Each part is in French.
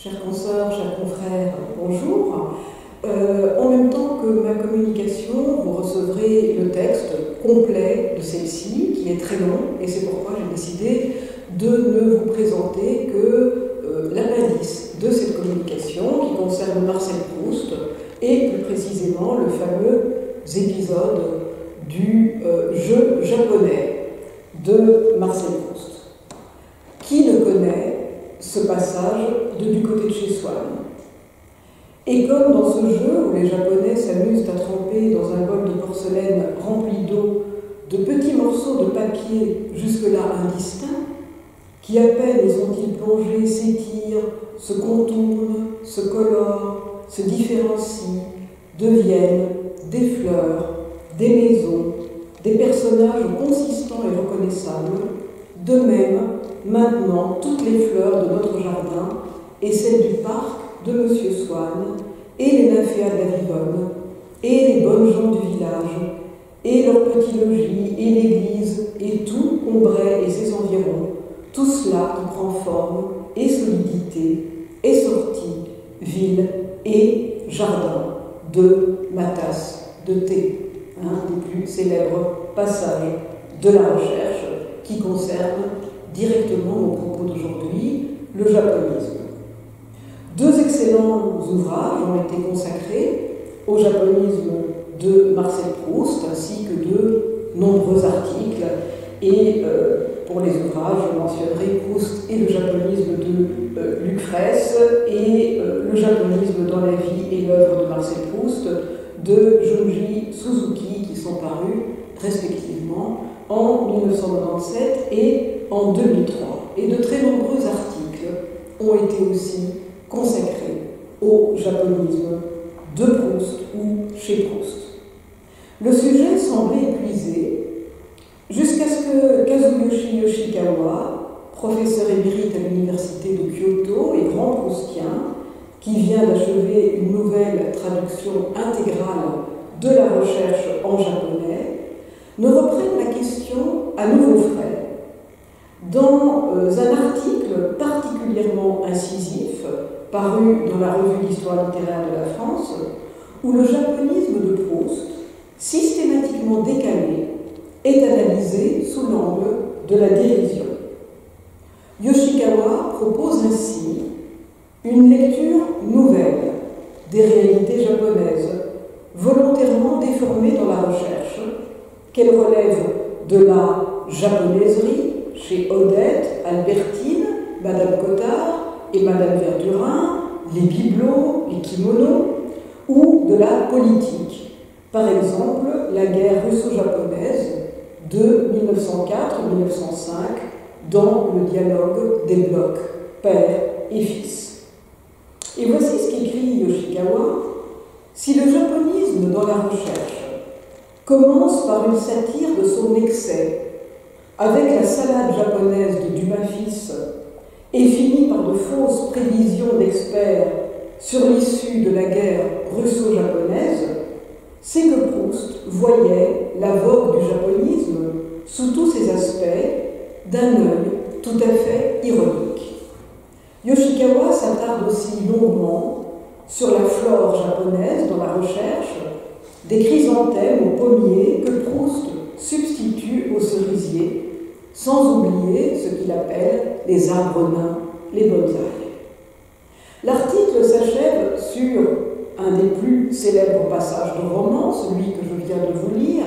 Chers consoeurs, chers confrères, bonjour. En même temps que ma communication, vous recevrez le texte complet de celle-ci, qui est très long, et c'est pourquoi j'ai décidé de ne vous présenter que l'appendice de cette communication qui concerne Marcel Proust, et plus précisément le fameux épisode du jeu japonais de Marcel Proust. Qui ne connaît ce passage de Du côté de chez Swann? Et comme dans ce jeu où les Japonais s'amusent à tremper dans un bol de porcelaine rempli d'eau de petits morceaux de papier jusque-là indistincts, qui à peine y sont-ils plongés s'étirent, se contournent, se colorent, se différencient, deviennent des fleurs, des maisons, des personnages consistants et reconnaissables, de même, maintenant, toutes les fleurs de notre jardin et celles du parc de M. Swann, et les nymphéas de la Vivonne, et les bonnes gens du village, et leur petit logis, et l'église, et tout Combray et ses environs, tout cela qui prend forme et solidité, est sorti, ville et jardin de ma tasse de thé, un des plus célèbres passages de la recherche qui concerne directement mon propos d'aujourd'hui, le japonisme. Deux excellents ouvrages ont été consacrés au japonisme de Marcel Proust, ainsi que de nombreux articles. Et pour les ouvrages, je mentionnerai Proust et le japonisme de Lucrèce et le japonisme dans la vie et l'œuvre de Marcel Proust de Junji Suzuki, qui sont parus respectivement en 1997 et en 2003. Et de très nombreux articles ont été aussi consacrés au japonisme de Proust ou chez Proust. Le sujet semblait épuisé jusqu'à ce que Kazuyoshi Yoshikawa, professeur émérite à l'université de Kyoto et grand proustien, qui vient d'achever une nouvelle traduction intégrale de la recherche en japonais, ne reprenne la question à nouveau frais. Dans un article particulièrement incisif, paru dans la Revue d'histoire littéraire de la France, où le japonisme de Proust, systématiquement décalé, est analysé sous l'angle de la dérision. Yoshikawa propose ainsi une lecture nouvelle des réalités japonaises, volontairement déformées dans la recherche, qu'elle relève de la japonaiserie chez Odette, Albertine, Madame Cottard et Madame Verdurin, les bibelots, les kimonos, ou de la politique. Par exemple, la guerre russo-japonaise de 1904-1905 dans le dialogue des blocs père et fils. Et voici ce qu'écrit Yoshikawa. Si le japonisme dans la recherche commence par une satire de son excès, avec la salade japonaise de Dumas-Fils, et finit par de fausses prévisions d'experts sur l'issue de la guerre russo-japonaise, c'est que Proust voyait la vogue du japonisme sous tous ses aspects d'un œil tout à fait ironique. Yoshikawa s'attarde aussi longuement sur la flore japonaise dans la recherche, des chrysanthèmes aux pommiers que Proust substitue aux cerisiers, sans oublier ce qu'il appelle les arbres nains, les bonsaïs. L'article s'achève sur un des plus célèbres passages de roman, celui que je viens de vous lire,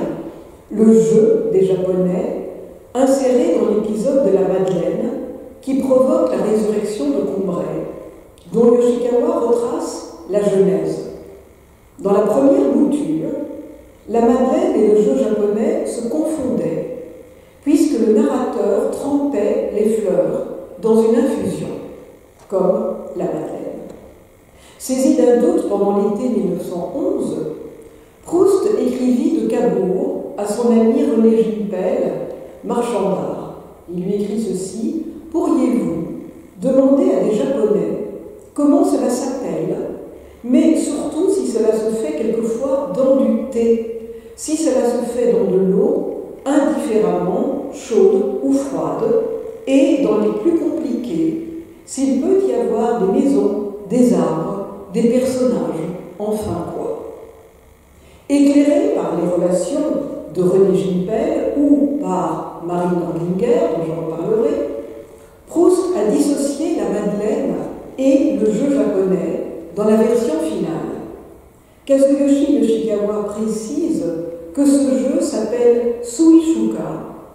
le jeu des Japonais, inséré dans l'épisode de la Madeleine, qui provoque la résurrection de Combray, dont Yoshikawa retrace la genèse. Dans la première mouture, la Madeleine et le jeu japonais se confondaient, puisque le narrateur trempait les fleurs dans une infusion, comme la Madeleine. Saisi d'un doute pendant l'été 1911, Proust écrivit de Cabourg à son ami René Gilpel, marchand d'art. Il lui écrit ceci: « Pourriez-vous demander à des Japonais comment cela s'appelle, mais surtout si cela se fait quelquefois dans du thé, si cela se fait dans de l'eau, indifféremment chaude ou froide, et dans les plus compliqués, s'il peut y avoir des maisons, des arbres, des personnages, enfin quoi. Éclairé par les relations de René Gimpel ou par Marie Nordlinger, dont j'en reparlerai, Proust a dissocié la Madeleine et le jeu japonais dans la version finale. Kazuyoshi Yoshikawa précise que ce jeu s'appelle Suishuka,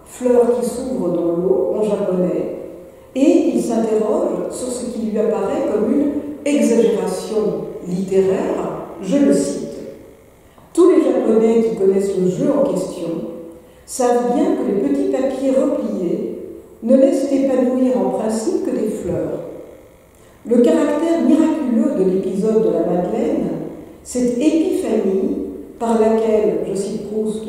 fleur qui s'ouvre dans l'eau en japonais, et il s'interroge sur ce qui lui apparaît comme une exagération littéraire, je le cite. Tous les Japonais qui connaissent le jeu en question savent bien que les petits papiers repliés ne laissent épanouir en principe que des fleurs. Le caractère miraculeux de l'épisode de la Madeleine, cette épiphanie par laquelle, je cite Proust,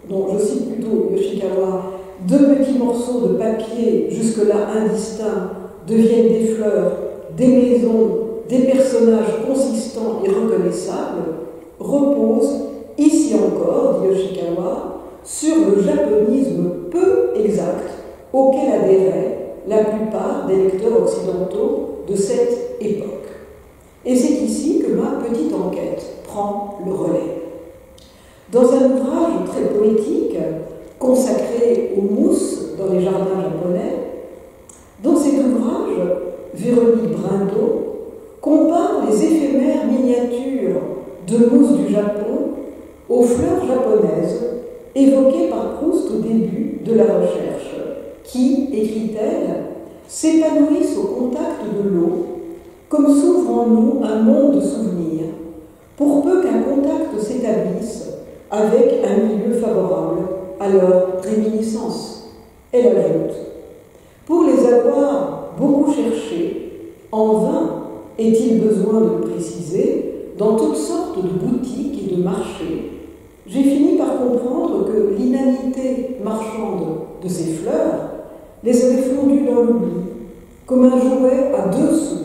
dont je cite plutôt Yoshikawa, deux petits morceaux de papier jusque-là indistincts deviennent des fleurs, des maisons, des personnages consistants et reconnaissables, repose, ici encore, dit Yoshikawa, sur le japonisme peu exact auquel adhéraient la plupart des lecteurs occidentaux de cette époque. Et c'est ici que ma petite enquête prend le relais. Dans un ouvrage très poétique consacré aux mousses dans les jardins japonais, dans cet ouvrage, Véronique Brindeau compare les éphémères miniatures de mousses du Japon aux fleurs japonaises évoquées par Proust au début de la recherche, qui, écrit-elle, s'épanouissent au contact de l'eau, comme s'ouvre en nous un monde de souvenirs, pour peu qu'un contact s'établisse avec un milieu favorable à leur réminiscence. Elle ajoute: pour les avoir beaucoup cherchés, en vain est-il besoin de le préciser, dans toutes sortes de boutiques et de marchés, j'ai fini par comprendre que l'inanité marchande de ces fleurs les avait fondues dans l'oubli, comme un jouet à 2 sous,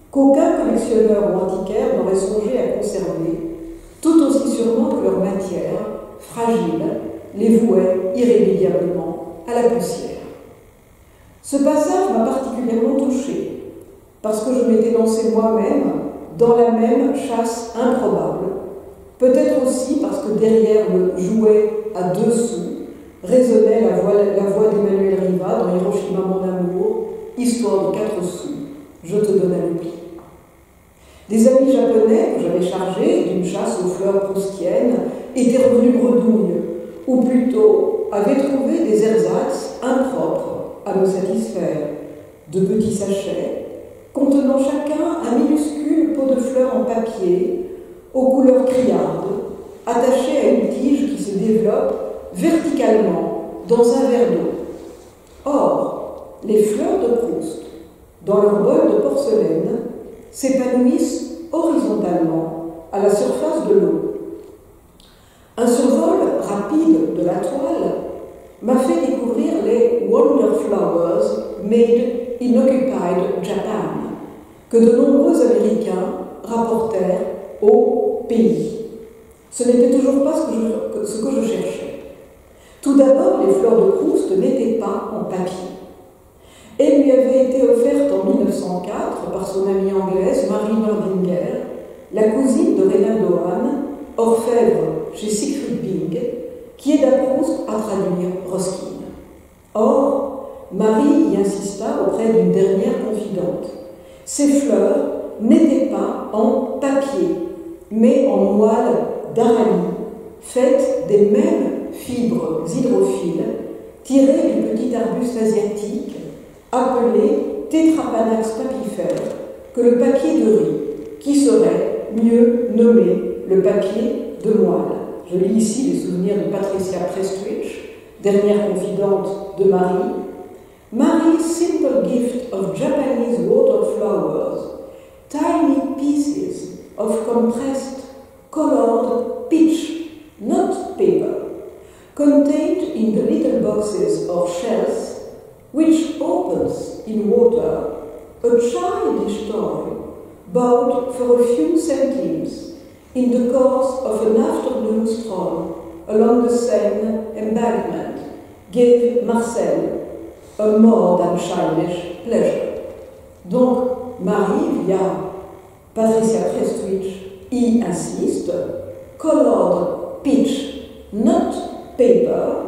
qu'aucun collectionneur ou antiquaire n'aurait songé à conserver, tout aussi sûrement que leur matière, fragile, les vouait irrémédiablement à la poussière. Ce passage m'a particulièrement touchée, parce que je m'étais lancée moi-même dans la même chasse improbable, peut-être aussi parce que derrière le jouet à 2 sous résonnait la voix d'Emmanuel Riva dans Hiroshima mon amour, histoire de 4 sous, je te donne un oubli. Des amis japonais que j'avais chargés d'une chasse aux fleurs proustiennes étaient revenus bredouilles, ou plutôt avaient trouvé des ersatz impropres à me satisfaire, de petits sachets contenant chacun un minuscule pot de fleurs en papier aux couleurs criardes, attaché à une tige qui se développe verticalement dans un verre d'eau. Or, les fleurs de Proust, dans leur bol de porcelaine, s'épanouissent horizontalement à la surface de l'eau. Un survol rapide de la toile m'a fait découvrir les Wonder Flowers Made in Occupied Japan, que de nombreux Américains rapportèrent au pays. Ce n'était toujours pas ce que je cherchais. Tout d'abord, les fleurs de Proust n'étaient pas en papier. Elle lui avait été offerte en 1904 par son amie anglaise Marie Nordlinger, la cousine de Renan Dohan, orfèvre chez Siegfried Bing, qui aida Proust à traduire Ruskin. Or, Marie y insista auprès d'une dernière confidente. Ces fleurs n'étaient pas en papier, mais en moelle d'aranie, faite des mêmes fibres hydrophiles tirées du petit arbuste asiatique appelé Tetrapanax papifère que le papier de riz, qui serait mieux nommé le papier de moelle. Je lis ici les souvenirs de Patricia Prestwich, dernière confidente de Marie. Mary's simple gift of Japanese water flowers, tiny pieces of compressed, colored pitch, not paper, contained in the little boxes or shells, which opens in water, a childish toy, bought for a few centimes in the course of an afternoon stroll along the Seine embankment, gave Marcel a more than childish pleasure. Donc, Marie, via Patricia Prestwich, y insiste, colored peach, not paper,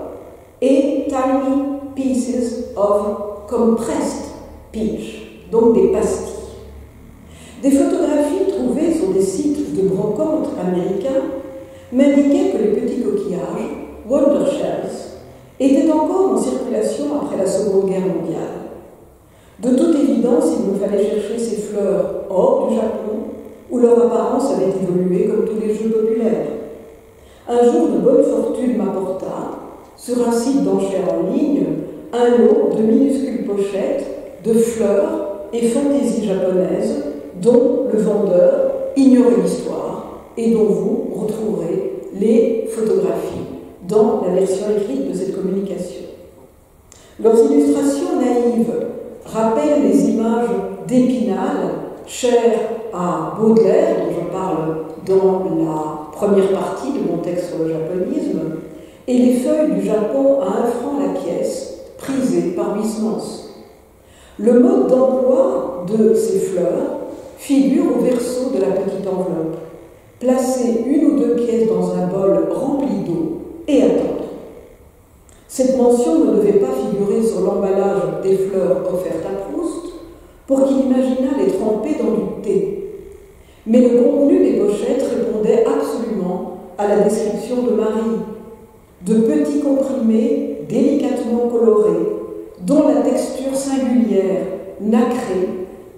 et tiny pieces of compressed peach, donc des pastilles. Des photographies trouvées sur des sites de brocante américains m'indiquaient que les petits coquillages, Wonder Shells, étaient encore en circulation après la Seconde Guerre mondiale. De toute évidence, il me fallait chercher ces fleurs hors du Japon, où leur apparence avait évolué comme tous les jeux populaires. Un jour de bonne fortune m'apporta, sur un site d'enchères en ligne, un lot de minuscules pochettes de fleurs et fantaisies japonaises dont le vendeur ignorait l'histoire et dont vous retrouverez les photographies dans la version écrite de cette communication. Leurs illustrations naïves rappellent les images d'Épinal, chères à Baudelaire, dont je parle dans la première partie de mon texte sur le japonisme, et les feuilles du Japon à 1 franc la pièce, prisées par Huysmans. Le mode d'emploi de ces fleurs figure au verso de la petite enveloppe. Placer 1 ou 2 pièces dans un bol rempli d'eau et attendre. Cette mention ne devait pas figurer sur l'emballage des fleurs offertes à Proust pour qu'il imaginât les tremper dans du thé. Mais le contenu des pochettes répondait absolument à la description de Marie. De petits comprimés délicatement colorés, dont la texture singulière, nacrée,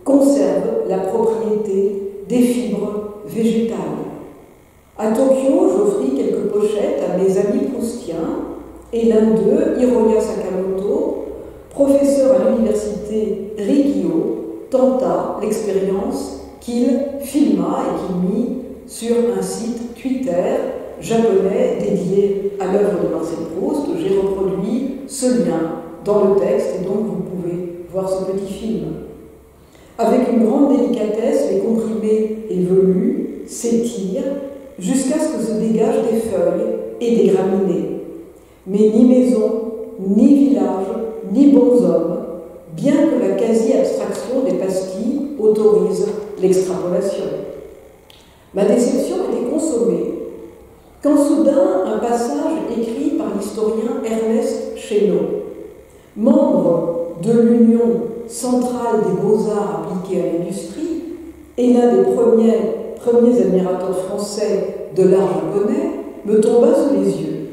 conserve la propriété des fibres végétales. À Tokyo, j'offris quelques pochettes à mes amis proustiens, et l'un d'eux, Hiroya Sakamoto, professeur à l'université Rikyo, tenta l'expérience qu'il filma et qu'il mit sur un site Twitter japonais dédié à l'œuvre de Marcel Proust. J'ai reproduit ce lien dans le texte et donc vous pouvez voir ce petit film. Avec une grande délicatesse, les comprimés évoluent, s'étirent, jusqu'à ce que se dégagent des feuilles et des graminées. Mais ni maison, ni village, ni bons hommes, bien que la quasi-abstraction des pastilles autorise l'extrapolation. Ma déception était consommée quand soudain un passage écrit par l'historien Ernest Chénaud, membre de l'Union centrale des beaux-arts appliqués à l'industrie et l'un des premiers admirateurs français de l'art japonais, me tomba sous les yeux.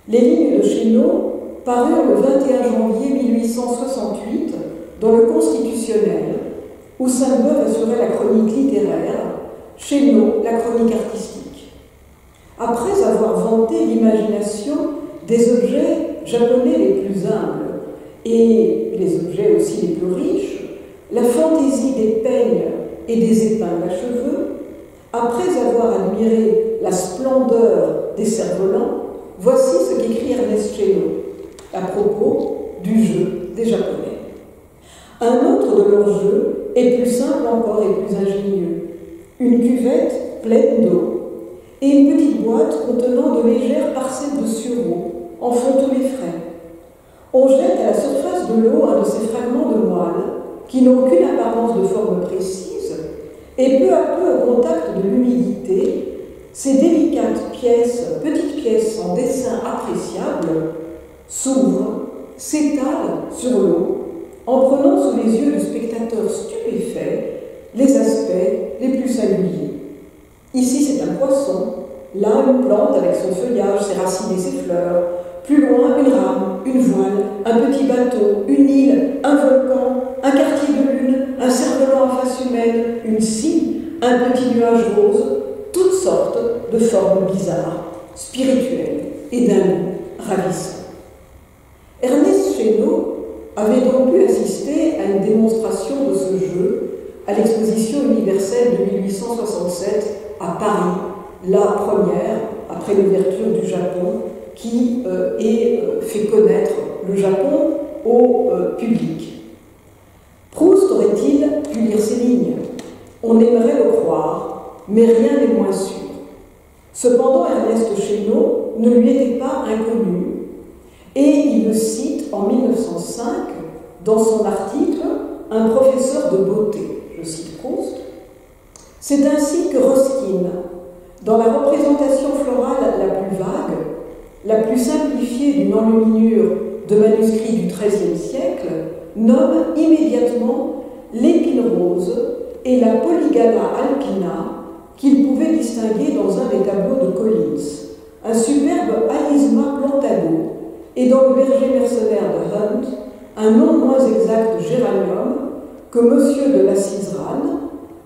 Les lignes de Chénaud parurent le 21 janvier 1868 dans le Constitutionnel, où Sainte-Beuve assurait la chronique littéraire, Chénaud la chronique artistique. Après avoir vanté l'imagination des objets japonais les plus humbles et les objets aussi les plus riches, la fantaisie des peignes et des épingles à cheveux, après avoir admiré la splendeur des cerfs-volants, voici ce qu'écrit Ernest Chénaud à propos du jeu des Japonais. Un autre de leurs jeux est plus simple encore et plus ingénieux. Une cuvette pleine d'eau et une petite boîte contenant de légères parcelles de sureau en font tous les frais. On jette à la surface de l'eau un de ces fragments de moelle qui n'ont aucune apparence de forme précise et peu à peu au contact de l'humidité, ces délicates petites pièces en dessin appréciable, s'ouvrent, s'étalent sur l'eau, en prenant sous les yeux du spectateur stupéfait les aspects les plus singuliers. Ici, c'est un poisson, là, une plante avec son feuillage, ses racines et ses fleurs, plus loin, une rame, une voile, un petit bateau, une île, un volcan, un quartier de lune, un cerf-volant à face humaine, une scie, un petit nuage rose, toutes sortes de formes bizarres, spirituelles et d'un goût ravissant. Ernest Chénaud avait donc pu assister à une démonstration de ce jeu à l'exposition universelle de 1867 à Paris, la première, après l'ouverture du Japon, qui ait fait connaître le Japon au public. Proust aurait-il pu lire ces lignes? On aimerait le croire, mais rien n'est moins sûr. Cependant, Ernest Chénaud ne lui était pas inconnu, et il le cite en 1905 dans son article un professeur de beauté, je cite Proust. C'est ainsi que Ruskin, dans la représentation florale la plus vague, la plus simplifiée d'une enluminure de manuscrits du XIIIe siècle, nomme immédiatement l'épine rose et la Polygala alpina qu'il pouvait distinguer dans un des tableaux de Collins, un superbe Anisma plantago, et dans le berger mercenaire de Hunt, un nom moins exact de géranium que Monsieur de la Ciserane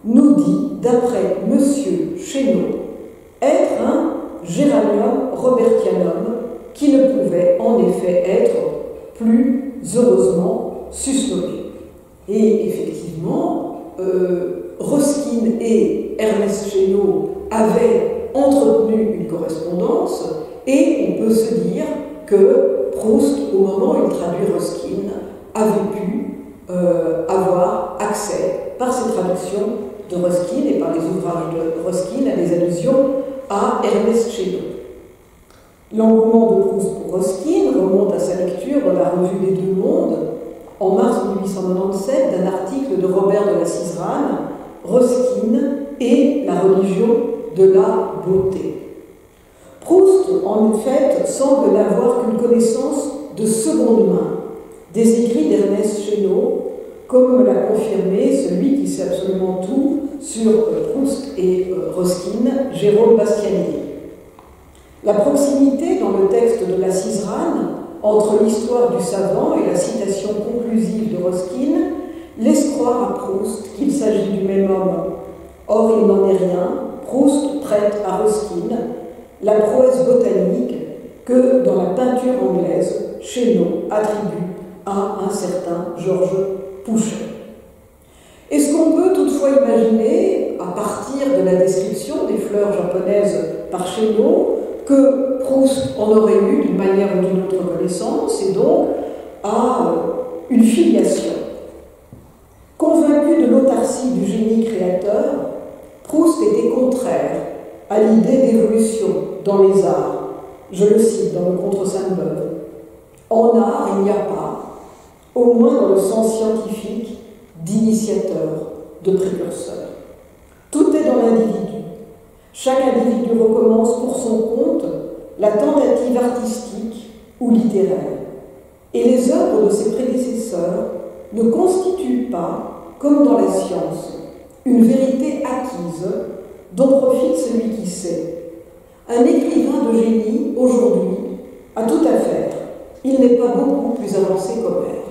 nous dit, d'après Monsieur Chénaud, être un géranium robertianum qui ne pouvait en effet être plus heureusement susnommé. Et effectivement, Ruskin et Ernest Chénaud avaient entretenu une correspondance et on peut se dire que Proust, au moment où il traduit Ruskin, avait pu avoir accès, par ses traductions de Ruskin et par les ouvrages de Ruskin, à des allusions à Ernest Chénaud. L'engouement de Proust pour Ruskin remonte à sa lecture dans la Revue des Deux Mondes, en mars 1897, d'un article de Robert de la Ciserane, Ruskin et la religion de la beauté. Proust, en fait, semble n'avoir qu'une connaissance de seconde main des écrits d'Ernest Chénaud, comme me l'a confirmé celui qui sait absolument tout sur Proust et Ruskin, Jérôme Bastianier. La proximité dans le texte de la Ciserane entre l'histoire du savant et la citation conclusive de Ruskin laisse croire à Proust qu'il s'agit du même homme. Or, il n'en est rien. Proust prête à Ruskin la prouesse botanique que, dans la peinture anglaise, Chénaud attribue à un certain Georges Pouchet. Est-ce qu'on peut toutefois imaginer, à partir de la description des fleurs japonaises par Chénaud, que Proust en aurait eu d'une manière ou d'une autre connaissance et donc à une filiation? Convaincu de l'autarcie du génie créateur, Proust était contraire à l'idée d'évolution dans les arts. Je le cite dans le Contre Sainte-Beuve. En art, il n'y a pas, au moins dans le sens scientifique, d'initiateur, de précurseur. Tout est dans l'individu. Chaque individu recommence pour son compte la tentative artistique ou littéraire. Et les œuvres de ses prédécesseurs ne constituent pas, comme dans la science, une vérité acquise dont profite celui qui sait. Un écrivain de génie, aujourd'hui, a tout à faire. Il n'est pas beaucoup plus avancé qu'Homère.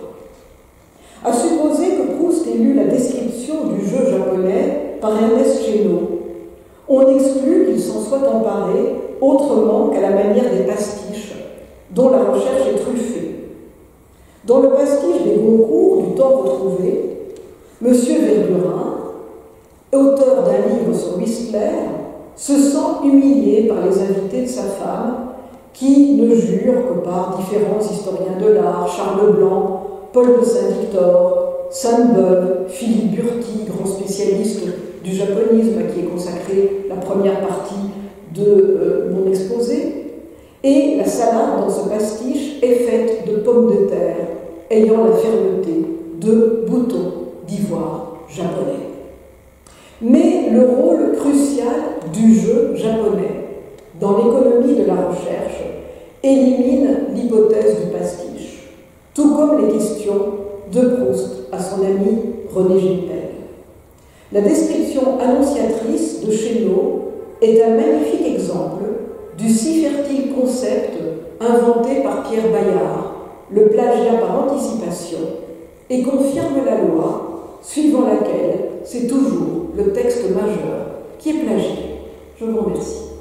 À supposer que Proust ait lu la description du jeu japonais par Ernest Chénaud, on exclut qu'il s'en soit emparé autrement qu'à la manière des pastiches, dont la recherche est truffée. Dans le pastiche des Goncourt du temps retrouvé, M. Verdurin, auteur d'un livre sur Whistler, se sent humilié par les invités de sa femme, qui ne jurent que par différents historiens de l'art, Charles Blanc, Paul de Saint-Victor, Sainte-Beuve, Philippe Burti, grand spécialiste du japonisme, à qui est consacrée la première partie de mon exposé. Et la salade dans ce pastiche est faite de pommes de terre, ayant la fermeté de boutons d'ivoire japonais. Mais le rôle crucial du jeu japonais dans l'économie de la recherche élimine l'hypothèse du pastiche, tout comme les questions de Proust à son ami René Gilbert. La description annonciatrice de Chénaud est un magnifique exemple du si fertile concept inventé par Pierre Bayard, le plagiat par anticipation, et confirme la loi suivant laquelle c'est toujours le texte majeur qui est plagié. Je vous remercie.